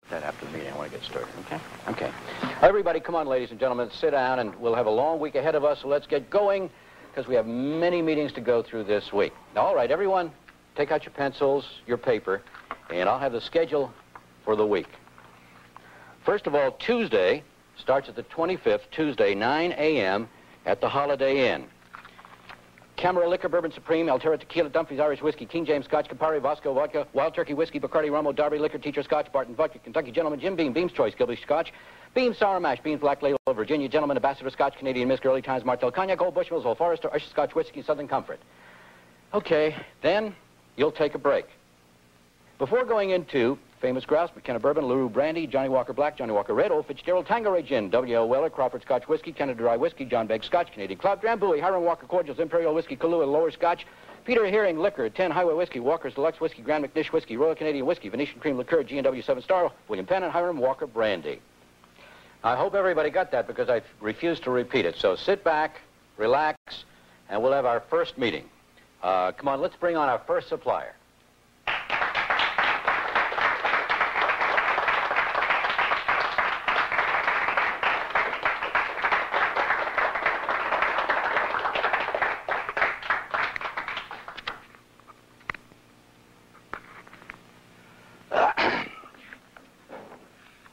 That after the meeting, I want to get started, okay? Okay. Everybody, come on, ladies and gentlemen, sit down, and we'll have a long week ahead of us, so let's get going, because we have many meetings to go through this week. All right, everyone, take out your pencils, your paper, and I'll have the schedule for the week. First of all, Tuesday starts at the 25th, Tuesday, 9 a.m. at the Holiday Inn. Camera Liquor, Bourbon Supreme, Altera Tequila, Dumfries Irish Whiskey, King James Scotch, Campari, Vasco Vodka, Wild Turkey Whiskey, Bacardi, Romo, Darby Liquor, Teacher Scotch, Barton Vodka, Kentucky Gentleman, Jim Beam, Beam's Choice, Gilby Scotch, Beam Sour Mash, Beam Black Label, Virginia Gentleman, Ambassador Scotch, Canadian Mist, Early Times, Martell Cognac, Old Bushmills, Old Forester, Usher Scotch Whiskey, Southern Comfort. Okay, then you'll take a break. Before going into Famous Grouse, McKenna Bourbon, LaRue Brandy, Johnny Walker Black, Johnny Walker Red, Old Fitzgerald, Tanqueray Gin, W.L. Weller, Crawford Scotch Whiskey, Canada Dry Whiskey, John Begg Scotch, Canadian Club, Drambuie, Hiram Walker Cordials, Imperial Whiskey, Kahlua, Lower Scotch, Peter Hearing Liquor, 10 Highway Whiskey, Walker's Deluxe Whiskey, Grand McNish Whiskey, Royal Canadian Whiskey, Venetian Cream Liqueur, G&W 7 Star, William Penn, and Hiram Walker Brandy. I hope everybody got that because I refuse to repeat it. So sit back, relax, and we'll have our first meeting. Come on, let's bring on our first supplier.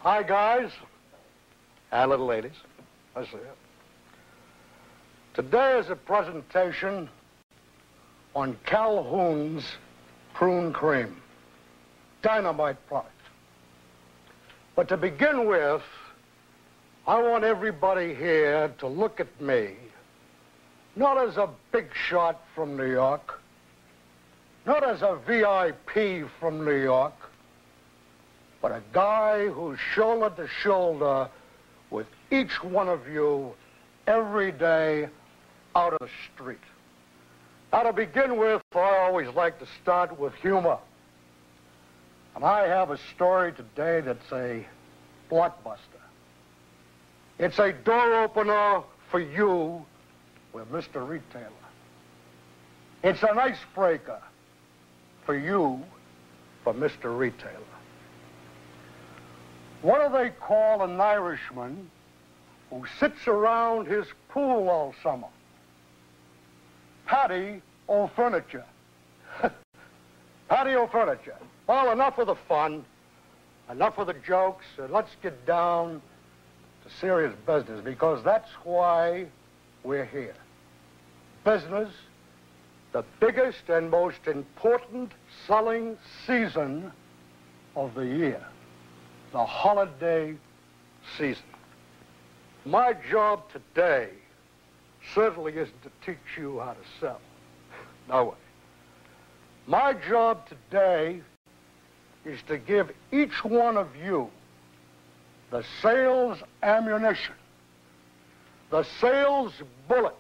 Hi, guys, and little ladies. I see it. Today is a presentation on Calhoun's Prune Cream, dynamite product. But to begin with, I want everybody here to look at me, not as a big shot from New York, not as a VIP from New York, but a guy who's shoulder to shoulder with each one of you every day out of the street. Now, to begin with, I always like to start with humor. And I have a story today that's a blockbuster. It's a door opener for you with Mr. Retailer. It's an icebreaker for you for Mr. Retailer. What do they call an Irishman who sits around his pool all summer? Patio furniture. Patio furniture. Well, enough of the fun, enough of the jokes, and let's get down to serious business, because that's why we're here. Business, the biggest and most important selling season of the year. The holiday season. My job today certainly isn't to teach you how to sell. No way. My job today is to give each one of you the sales ammunition, the sales bullets,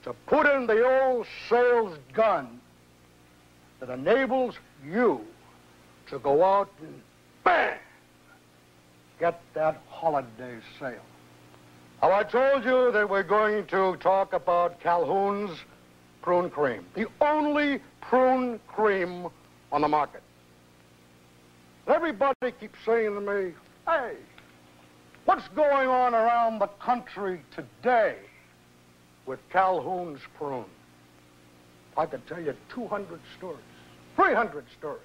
to put in the old sales gun that enables you to go out and bang! Get that holiday sale. Now, I told you that we're going to talk about Calhoun's Prune Cream, the only prune cream on the market. Everybody keeps saying to me, hey, what's going on around the country today with Calhoun's Prune? I could tell you 200 stories, 300 stories.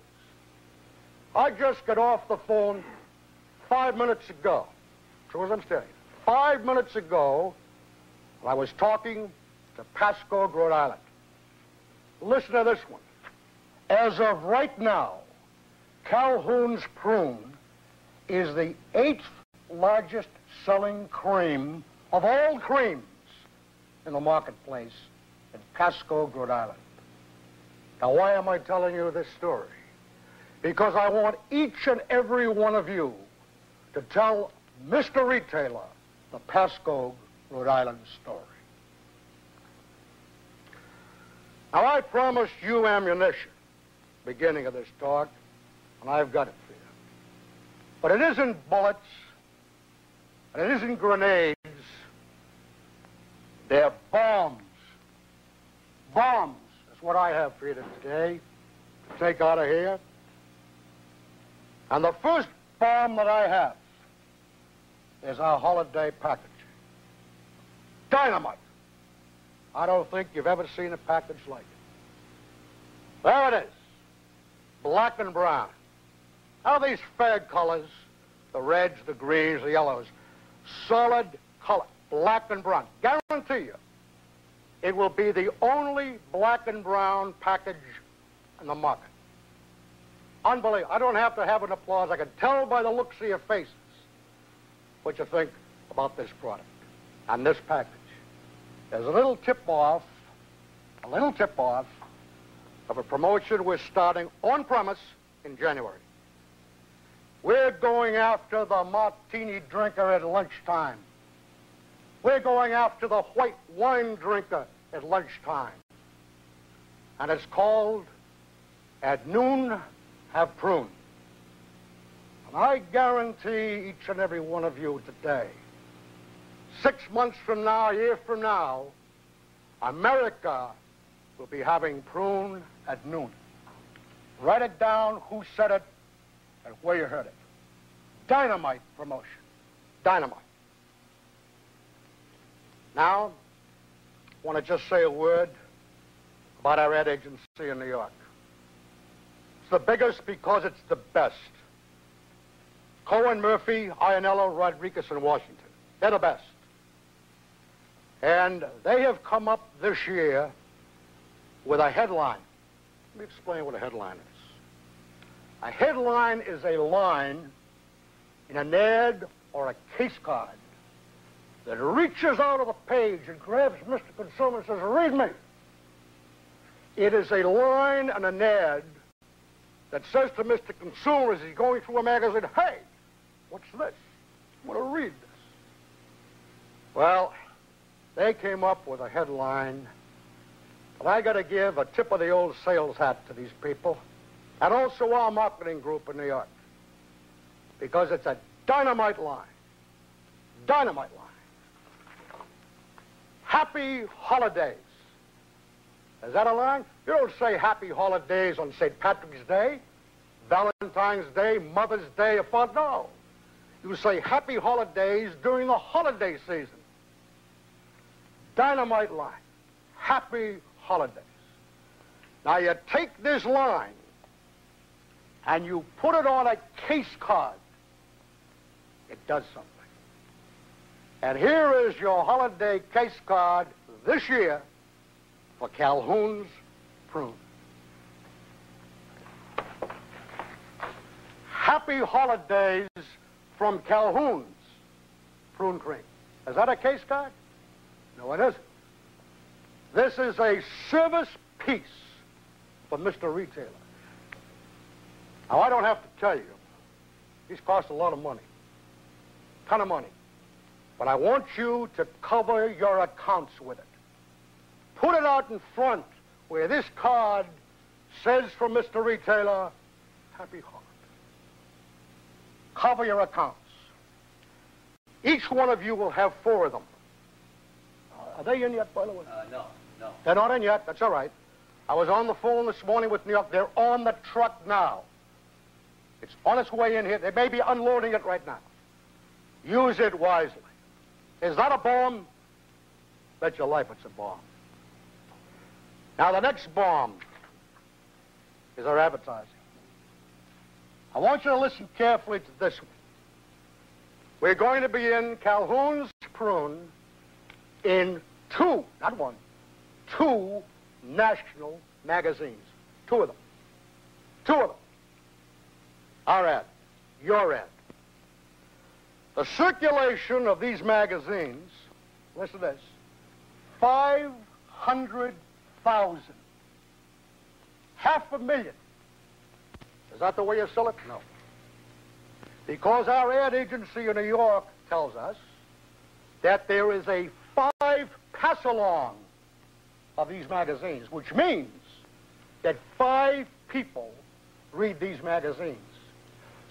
I just got off the phone 5 minutes ago. True as I'm standing. 5 minutes ago, I was talking to Pasco, Rhode Island. Listen to this one. As of right now, Calhoun's Prune is the 8th largest selling cream of all creams in the marketplace in Pasco, Rhode Island. Now, why am I telling you this story? Because I want each and every one of you to tell Mr. Retailer the Pasco, Rhode Island story. Now, I promised you ammunition, beginning of this talk, and I've got it for you. But it isn't bullets, and it isn't grenades. They're bombs. Bombs is what I have for you today to take out of here. And the first bomb that I have is our holiday package. Dynamite. I don't think you've ever seen a package like it. There it is. Black and brown. Now these fad colors, the reds, the greens, the yellows, solid color, black and brown. Guarantee you, it will be the only black and brown package in the market. Unbelievable. I don't have to have an applause. I can tell by the looks of your faces what you think about this product and this package. There's a little tip-off of a promotion we're starting on premise in January. We're going after the martini drinker at lunchtime. We're going after the white wine drinker at lunchtime. And it's called At Noon, Have Prune. And I guarantee each and every one of you today, 6 months from now, a year from now, America will be having Prune at noon. Write it down, who said it, and where you heard it. Dynamite promotion. Dynamite. Now, I want to just say a word about our ad agency in New York. It's the biggest because it's the best. Cohen, Murphy, Ionello, Rodriguez, and Washington. They're the best. And they have come up this year with a headline. Let me explain what a headline is. A headline is a line in an ad or a case card that reaches out of the page and grabs Mr. Consumer and says, read me. It is a line and an ad that says to Mr. Consumer as he's going through a magazine, hey, what's this? I want to read this. Well, they came up with a headline, but I got to give a tip of the old sales hat to these people, and also our marketing group in New York, because it's a dynamite line. Dynamite line. Happy holidays. Is that a line? You don't say happy holidays on St. Patrick's Day, Valentine's Day, Mother's Day, or Father's Day. No. You say happy holidays during the holiday season. Dynamite line. Happy holidays. Now you take this line and you put it on a case card. It does something. And here is your holiday case card this year for Calhoun's Prune. Happy holidays from Calhoun's Prune Cream. Is that a case card? No, it isn't. This is a service piece for Mr. Retailer. Now, I don't have to tell you, these cost a lot of money. Ton of money. But I want you to cover your accounts with it. Put it out in front where this card says from Mr. Retailer, Happy Holiday. Cover your accounts. Each one of you will have 4 of them. Are they in yet, by the way? No. They're not in yet. That's all right. I was on the phone this morning with New York. They're on the truck now. It's on its way in here. They may be unloading it right now. Use it wisely. Is that a bomb? Bet your life it's a bomb. Now, the next bomb is our advertising. I want you to listen carefully to this one. We're going to be in Calhoun's Prune in 2, not 1, 2 national magazines. 2 of them. 2 of them. Our ad. Your ad. The circulation of these magazines, listen to this, 500,000. 500,000. Is that the way you sell it? No. Because our ad agency in New York tells us that there is a 5 pass-along of these magazines, which means that 5 people read these magazines.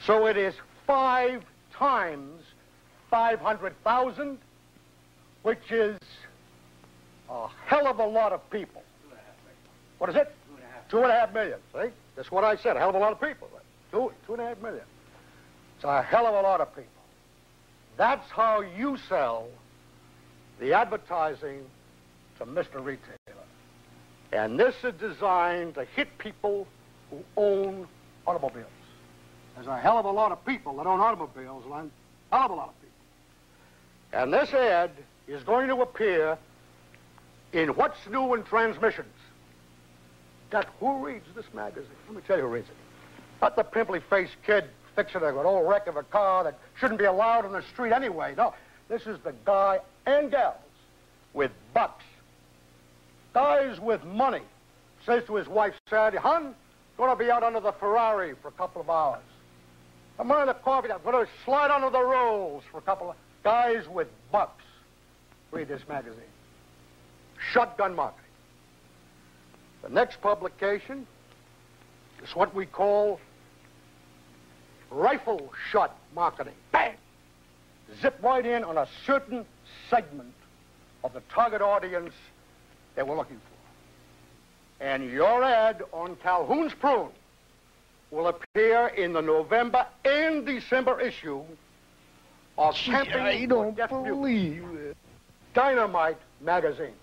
So it is 5 times 500,000, which is a hell of a lot of people. 2.5 million. What is it? 2.5 million. See? That's what I said. A hell of a lot of people. 2.5 million. It's a hell of a lot of people. That's how you sell the advertising to Mr. Retailer. And this is designed to hit people who own automobiles. There's a hell of a lot of people that own automobiles, Len. A hell of a lot of people. And this ad is going to appear in What's New in Transmissions. Who reads this magazine? Let me tell you who reads it. Not the pimply-faced kid fixing an old wreck of a car that shouldn't be allowed on the street anyway. No, this is the guy and gals with bucks. Guys with money. Says to his wife Saturday, hon, gonna be out under the Ferrari for a couple of hours. I'm running the coffee. I'm gonna slide under the rolls for a couple of... Guys with bucks. Read this magazine. Shotgun marketing. The next publication is what we call rifle shot marketing. Bang! Zip right in on a certain segment of the target audience that we're looking for. And your ad on Calhoun's Prune will appear in the November and December issue of Camping I don't believe it. Dynamite magazine.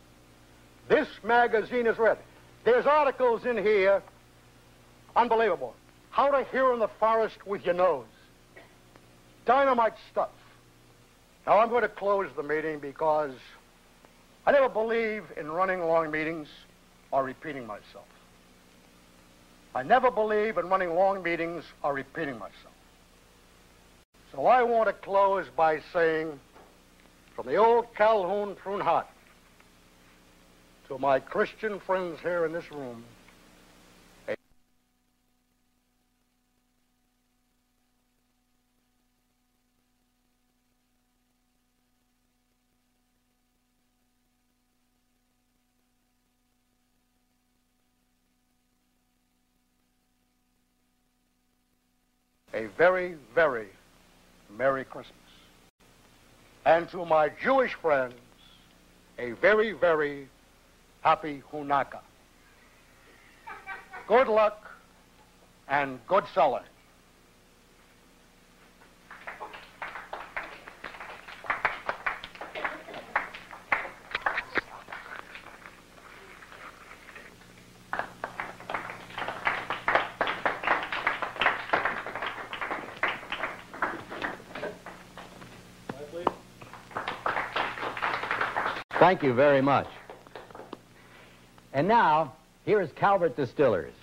This magazine is read. There's articles in here, unbelievable. How to hear in the forest with your nose. Dynamite stuff. Now, I'm going to close the meeting because I never believe in running long meetings or repeating myself. I never believe in running long meetings or repeating myself. So I want to close by saying, from the old Calhoun Prune heart, to my Christian friends here in this room, a very, very Merry Christmas. And to my Jewish friends, a very, very Happy Hanukkah. Good luck and good selling. Thank you very much. And now, here is Calvert Distillers.